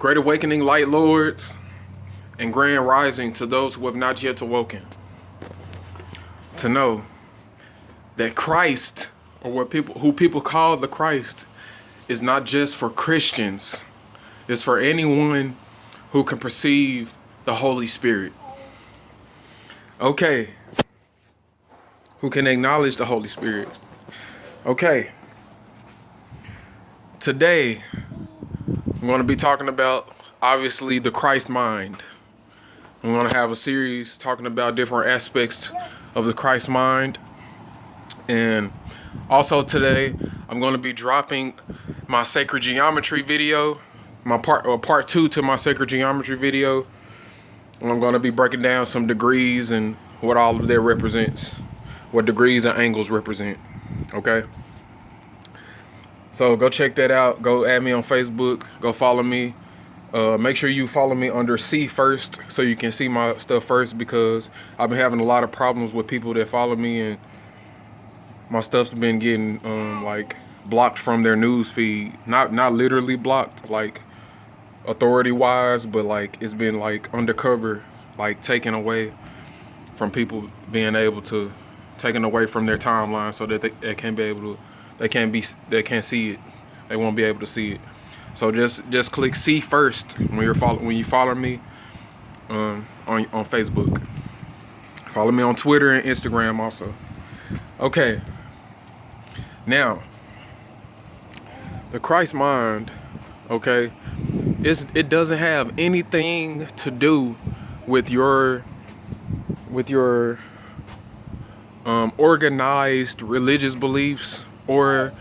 Great awakening, light lords, and grand rising to those who have not yet awoken. To know that Christ, or who people call the Christ, is not just for Christians. It's for anyone who can perceive the Holy Spirit. Okay. Who can acknowledge the Holy Spirit. Okay. Today, I'm going to be talking about, obviously, the Christ mind. I'm going to have a series talking about different aspects of the Christ mind. And also today, I'm going to be dropping my sacred geometry video, my part 2 to my sacred geometry video. And I'm going to be breaking down some degrees and what all of that represents, what degrees and angles represent. Okay? So go check that out. Go add me on Facebook. Go follow me. Make sure you follow me under C first so you can see my stuff first, because I've been having a lot of problems with people that follow me, and my stuff's been getting like blocked from their news feed. Not literally blocked, like authority wise, but like it's been like undercover, like taken away from people being able to, taken away from their timeline so that they can't be able to. They can't see it. They won't be able to see it. So just click C first when you follow me on Facebook. Follow me on Twitter and Instagram also. Okay. Now, the Christ mind, okay, it doesn't have anything to do with your organized religious beliefs or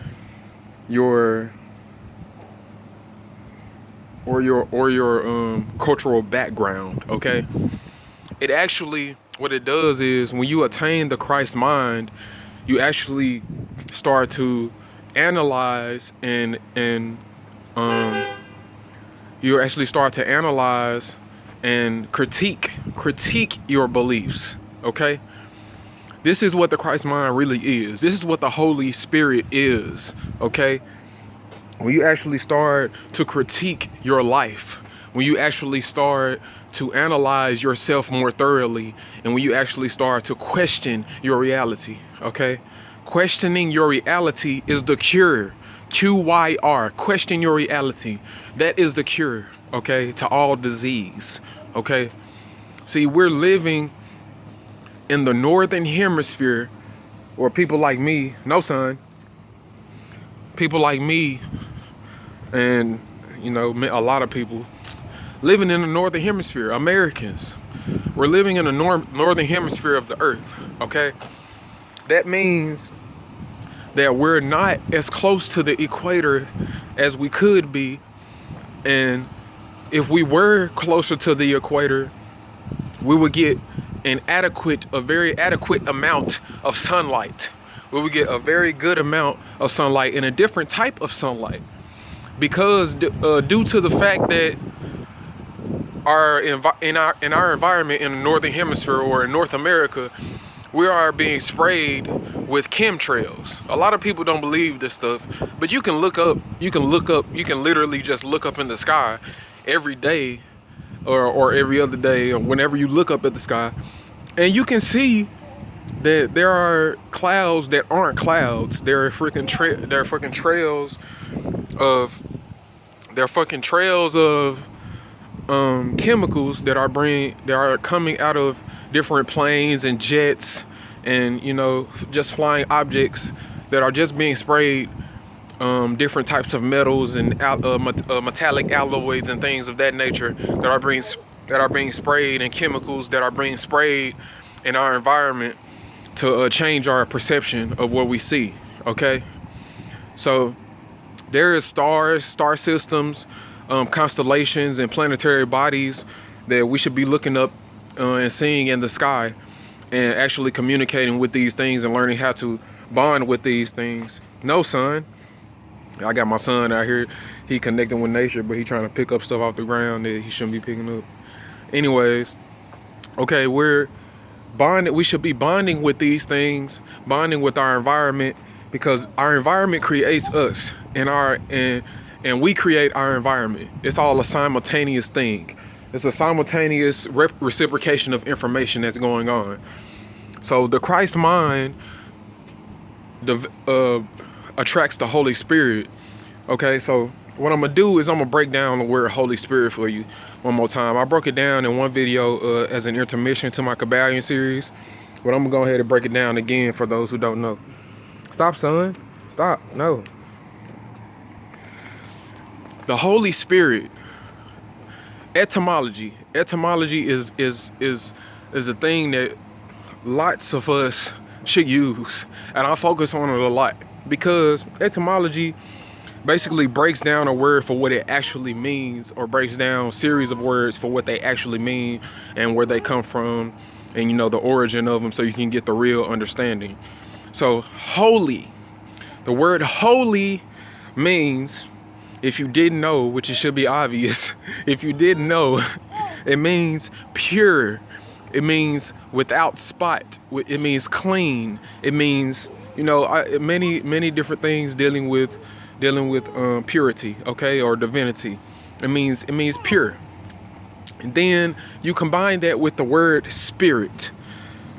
your cultural background, okay? It actually, what it does is, when you attain the Christ mind, you actually start to analyze and critique your beliefs, okay? This is what the Christ mind really is. This is what the Holy Spirit is, okay? When you actually start to critique your life, when you actually start to analyze yourself more thoroughly, and when you actually start to question your reality, okay? Questioning your reality is the cure. QYR, question your reality. That is the cure, okay, to all disease, okay? See, we're living in the northern hemisphere, or people like me, people like me, and a lot of people living in the northern hemisphere, Americans. We're living in the northern hemisphere of the earth, okay? That means that we're not as close to the equator as we could be, and if we were closer to the equator, we would get a very adequate amount of sunlight. We would get a very good amount of sunlight, and a different type of sunlight, because due to the fact that in our environment in the northern hemisphere, or in North America, we are being sprayed with chemtrails. A lot of people don't believe this stuff, but you can literally just look up in the sky every day, or every other day, or whenever you look up at the sky, and you can see that there are clouds that aren't clouds. There are freaking trails of chemicals that are coming out of different planes and jets, and just flying objects that are just being sprayed different types of metals and metallic alloys and things of that nature that are being sprayed, and chemicals that are being sprayed in our environment to change our perception of what we see, okay? So there is stars, star systems, constellations, and planetary bodies that we should be looking up and seeing in the sky, and actually communicating with these things and learning how to bond with these things. No, son. I got my son out here. He connecting with nature, but he trying to pick up stuff off the ground that he shouldn't be picking up. Anyways, okay, we should be bonding with these things, bonding with our environment, because our environment creates us, and and we create our environment. It's all a simultaneous thing. It's a simultaneous reciprocation of information that's going on. So the Christ mind attracts the Holy Spirit. Okay, so what I'm gonna do is I'm gonna break down the word Holy Spirit for you one more time. I broke it down in one video as an intermission to my Kabbalion series, but I'm gonna go ahead and break it down again for those who don't know. Stop, son. Stop. No. The Holy Spirit. Etymology. Etymology is a thing that lots of us should use, and I focus on it a lot because etymology basically breaks down a word for what it actually means, or breaks down a series of words for what they actually mean and where they come from, and the origin of them, so you can get the real understanding. So holy, the word holy means, if you didn't know, which it should be obvious, if you didn't know, it means pure. It means without spot. It means clean. It means, many different things dealing with purity, okay, or divinity. It means pure. And then you combine that with the word spirit.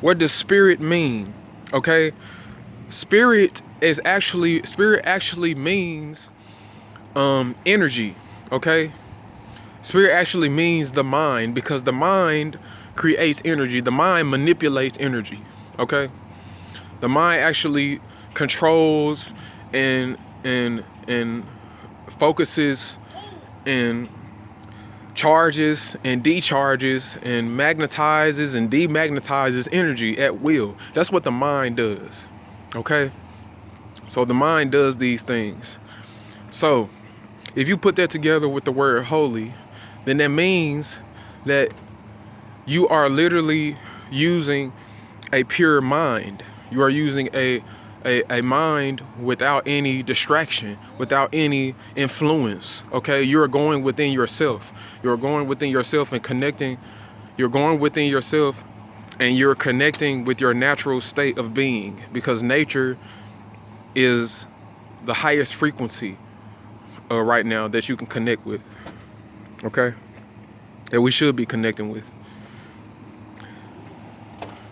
What does spirit mean? Okay, spirit actually means energy. Okay, spirit actually means the mind, because the mind creates energy. The mind manipulates energy. Okay, the mind actually controls and focuses and charges and decharges and magnetizes and demagnetizes energy at will. That's what the mind does. Okay, so the mind does these things. So if you put that together with the word holy, then that means that you are literally using a pure mind. You are using a mind without any distraction, without any influence. Okay, you're going within yourself. You're going within yourself and connecting. You're going within yourself and you're connecting with your natural state of being, because nature is the highest frequency right now that you can connect with. Okay, that we should be connecting with.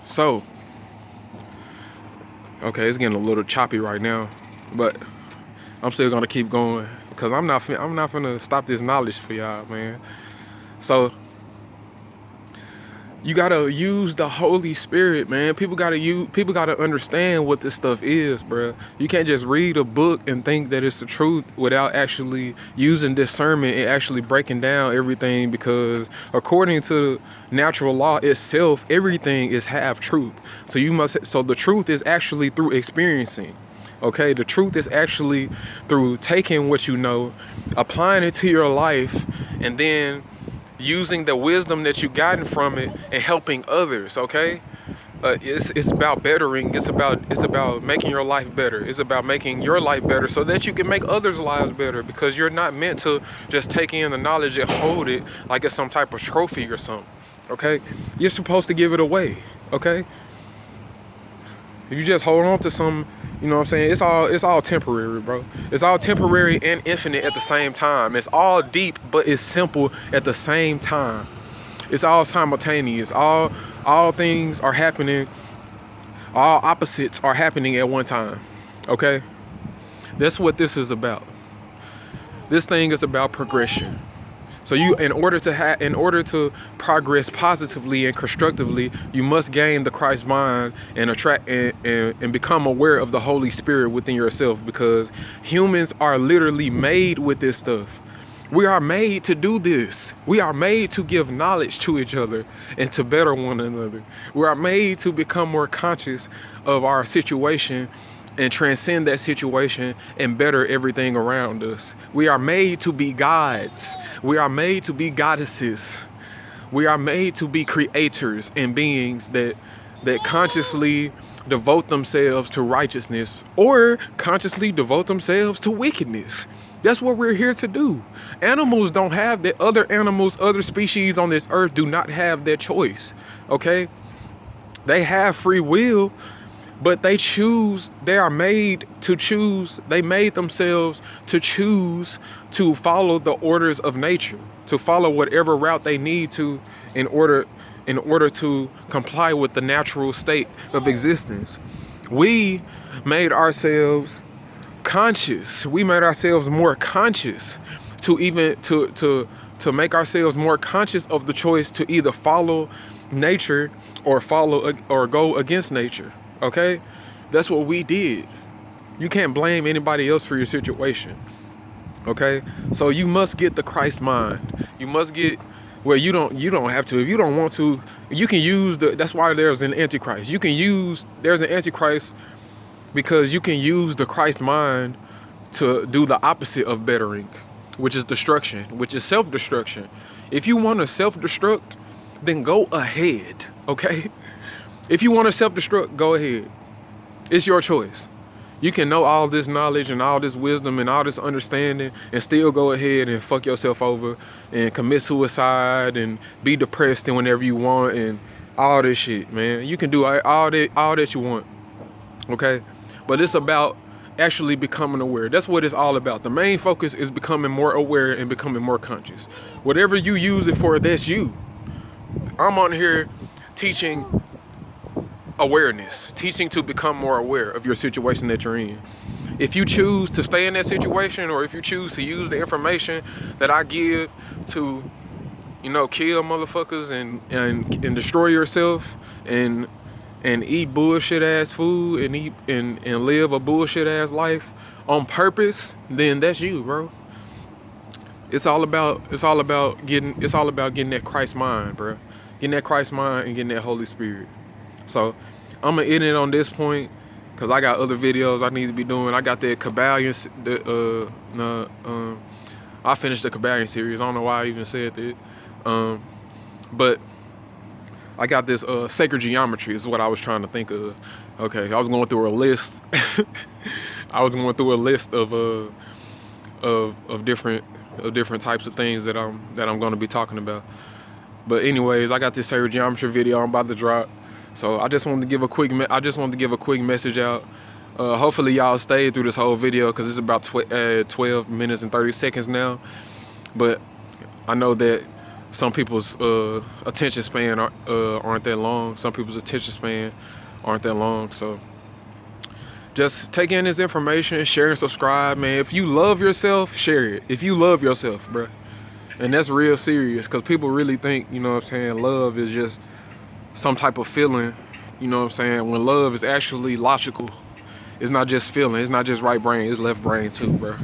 So, okay, it's getting a little choppy right now, but I'm still gonna keep going because I'm not gonna stop this knowledge for y'all, man. So you gotta use the Holy Spirit, man. People gotta understand what this stuff is, bro. You can't just read a book and think that it's the truth without actually using discernment and actually breaking down everything, because according to natural law itself, everything is half truth. So the truth is actually through experiencing. Okay, the truth is actually through taking what you know, applying it to your life, and then using the wisdom that you gotten from it and helping others. Okay, it's about bettering. It's about making your life better. It's about making your life better so that you can make others' lives better, because you're not meant to just take in the knowledge and hold it like it's some type of trophy or something. Okay, you're supposed to give it away. Okay, if you just hold on to some, you know what I'm saying, it's all temporary, bro. It's all temporary and infinite at the same time. It's all deep, but it's simple at the same time. It's all simultaneous. All things are happening. All opposites are happening at one time. Okay, that's what this is about. This thing is about progression. So in order to progress positively and constructively, you must gain the Christ mind and attract and become aware of the Holy Spirit within yourself, because humans are literally made with this stuff. We are made to do this. We are made to give knowledge to each other and to better one another. We are made to become more conscious of our situation and transcend that situation and better everything around us. We are made to be gods. We are made to be goddesses. We are made to be creators and beings that consciously devote themselves to righteousness or consciously devote themselves to wickedness. That's what we're here to do. Animals don't have that. Other species on this earth do not have that choice. Okay? They have free will, But they are made to choose, they made themselves to choose to follow the orders of nature, to follow whatever route they need to in order to comply with the natural state of existence. We made ourselves conscious. We made ourselves more conscious to make ourselves more conscious of the choice to either follow nature or go against nature. Okay? That's what we did. You can't blame anybody else for your situation. Okay? So you must get the Christ mind. You must get where you don't have to. If you don't want to, you can use that's why there's an antichrist. There's an antichrist because you can use the Christ mind to do the opposite of bettering, which is destruction, which is self-destruction. If you want to self-destruct, then go ahead. Okay? If you want to self-destruct, go ahead. It's your choice. You can know all this knowledge and all this wisdom and all this understanding and still go ahead and fuck yourself over and commit suicide and be depressed and whenever you want and all this shit, man. You can do all that you want. Okay? But it's about actually becoming aware. That's what it's all about. The main focus is becoming more aware and becoming more conscious. Whatever you use it for, that's you. I'm on here teaching awareness, teaching to become more aware of your situation that you're in. If you choose to stay in that situation, or if you choose to use the information that I give to, kill motherfuckers and destroy yourself and eat bullshit ass food and eat and live a bullshit ass life on purpose, then that's you, bro. It's all about getting that Christ mind, bro. Getting that Christ mind and getting that Holy Spirit. So I'm gonna end it on this point because I got other videos I need to be doing. I got that Kabbalion, I finished the Kabbalion series. I don't know why I even said that. But I got this sacred geometry is what I was trying to think of. Okay, I was going through a list. I was going through a list of different types of things that I'm going to be talking about. But anyways, I got this sacred geometry video I'm about to drop. So I just wanted to give a quick message out. Hopefully y'all stayed through this whole video because it's about 12 minutes and 30 seconds now. But I know that some people's attention span aren't that long. Some people's attention span aren't that long. So just take in this information, share and subscribe, man. If you love yourself, share it. If you love yourself, bro. And that's real serious because people really think, love is just some type of feeling, when love is actually logical. It's not just feeling, it's not just right brain, it's left brain too, bro.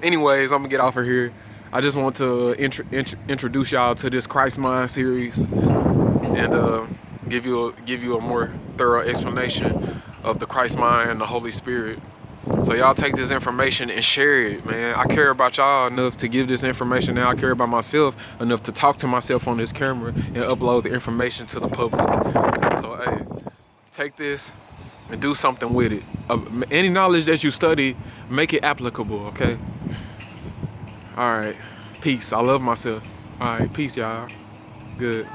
Anyways, I'm gonna get off of here. I just want to introduce y'all to this Christ Mind series and give you a more thorough explanation of the Christ Mind and the Holy Spirit. So y'all take this information and share it, man. I care about y'all enough to give this information out. I care about myself enough to talk to myself on this camera and upload the information to the public. So, hey, take this and do something with it. Any knowledge that you study, make it applicable, okay? All right, peace. I love myself. All right, peace, y'all. Good.